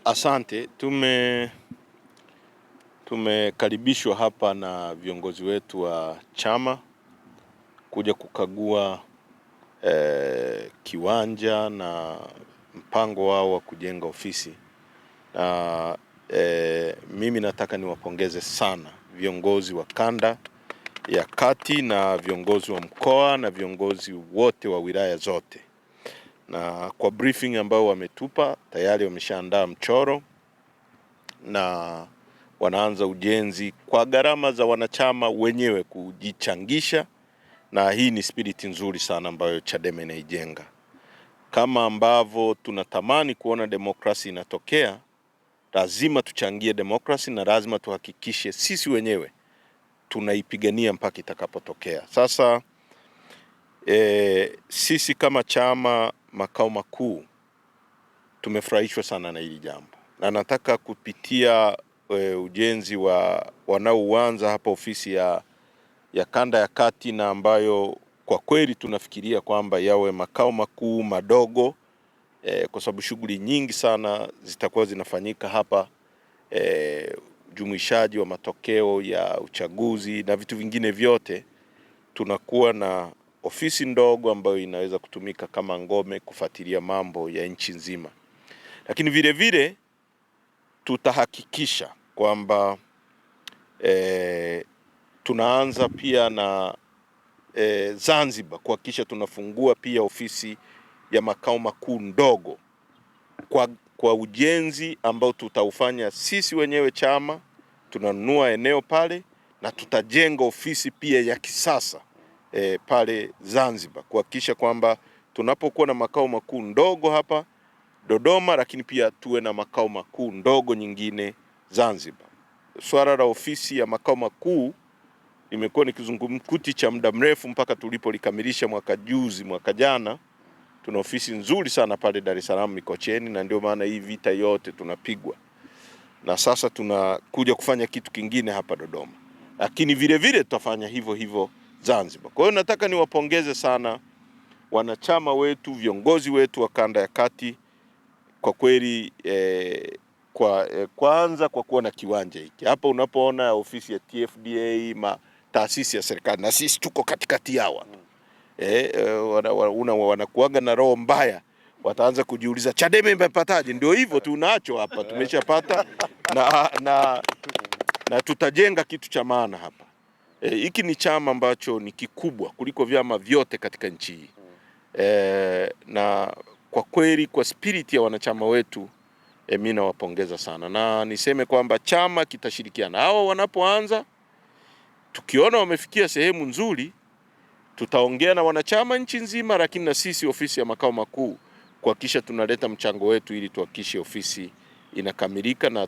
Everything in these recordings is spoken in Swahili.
Asante. Tumekaribishwa hapa na viongozi wetu wa chama kuja kukagua kiwanja na mpango wao wa kujenga ofisi. Na mimi nataka niwapongeze sana viongozi wa kanda ya kati na viongozi wa mkoa na viongozi wote wa wilaya zote. Na kwa briefing ambao wametupa tayari wameshaandaa mchoro na wanaanza ujenzi kwa gharama za wanachama wenyewe kujichangisha, na hii ni spirit nzuri sana ambayo Chadema inaijenga. Kama ambavyo tunatamani kuona demokrasi inatokea, lazima tuchangie demokrasi na lazima tuhakikishe sisi wenyewe tunaipigania mpaka itakapotokea. Sasa sisi kama chama makao makuu tumefurahishwa sana na hili jambo, na nataka kupitia ujenzi wanaoanza hapa ofisi ya kanda ya kati, na ambayo kwa kweli tunafikiria kwamba yawe makao makuu madogo kwa sababu shughuli nyingi sana zitakuwa zinafanyika hapa, jumuishaji wa matokeo ya uchaguzi na vitu vingine vyote. Tunakuwa na ofisi ndogo ambayo inaweza kutumika kama ngome kufuatilia mambo ya nchi nzima, lakini vile vile tutahakikisha kwamba tunaanza pia na Zanzibar kuhakikisha tunafungua pia ofisi ya makao makuu ndogo kwa ujenzi ambao tutaufanya sisi wenyewe chama. Tunanunua eneo pale na tutajenga ofisi pia ya kisasa pale Zanzibar kuhakikisha kwamba tunapokuwa na makao makuu ndogo hapa Dodoma, lakini pia tuwe na makao makuu ndogo nyingine Zanzibar. Swala la ofisi ya makao makuu imekuwa ni kizungumkuti cha muda mrefu mpaka tulipolikamilisha mwaka jana. Tuna ofisi nzuri sana pale Dar es Salaam Mikocheni, na ndio maana hii vita yote tunapigwa, na sasa tunakuja kufanya kitu kingine hapa Dodoma, lakini vile vile tutafanya hivyo hivyo Zanzibar. Kwa hiyo nataka niwapongeze sana wanachama wetu, viongozi wetu wa kanda ya kati kwa kweli, kwanza kwa kuwa na kiwanja hiki hapa. Unapoona ofisi ya TFDA, taasisi ya serikali, na sisi tuko katikati yao, wanakuaga na roho mbaya, wataanza kujiuliza Chadema imepataje? Ndio hivyo tunacho hapa, tumeshapata na tutajenga kitu cha maana hapa. Hiki ni chama ambacho ni kikubwa kuliko vyama vyote katika nchi hii. Na kwa kweli kwa spirit ya wanachama wetu mimi nawapongeza sana, na niseme kwamba chama kitashirikiana. Hao wanapoanza, tukiona wamefikia sehemu nzuri, tutaongea na wanachama nchi nzima, lakini na sisi ofisi ya makao makuu kuhakikisha tunaleta mchango wetu ili tuhakikishe ofisi inakamilika, na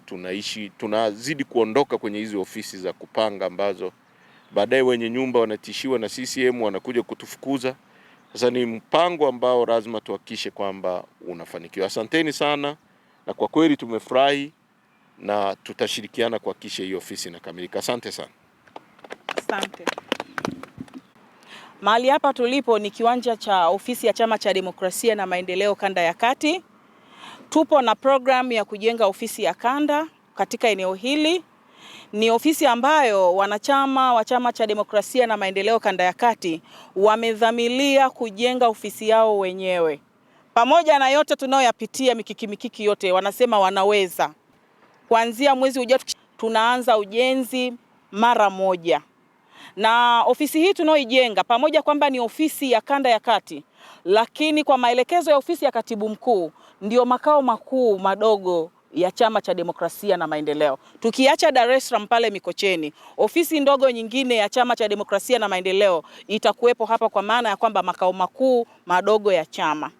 tunazidi kuondoka kwenye hizo ofisi za kupanga ambazo baadaye wenye nyumba wanatishiwa na CCM wanakuja kutufukuza. Sasa ni mpango ambao lazima tuhakikishe kwamba unafanikiwa. Asanteni sana, na kwa kweli tumefurahi na tutashirikiana kuhakikisha hiyo ofisi inakamilika. Asante sana. Asante. Mahali hapa tulipo ni kiwanja cha ofisi ya Chama cha Demokrasia na Maendeleo kanda ya kati. Tupo na program ya kujenga ofisi ya kanda katika eneo hili. Ni ofisi ambayo wanachama wa Chama cha Demokrasia na Maendeleo kanda ya kati wamedhamiria kujenga ofisi yao wenyewe. Pamoja na yote tunayoyapitia, mikiki yote, wanasema wanaweza. Kuanzia mwezi ujao tunaanza ujenzi mara moja. Na ofisi hii tunaoijenga, pamoja kwamba ni ofisi ya kanda ya kati, lakini kwa maelekezo ya ofisi ya katibu mkuu ndio makao makuu madogo ya Chama cha Demokrasia na Maendeleo. Tukiacha Dar es Salaam pale Mikocheni, ofisi ndogo nyingine ya Chama cha Demokrasia na Maendeleo itakuwepo hapa, kwa maana ya kwamba makao makuu madogo ya chama.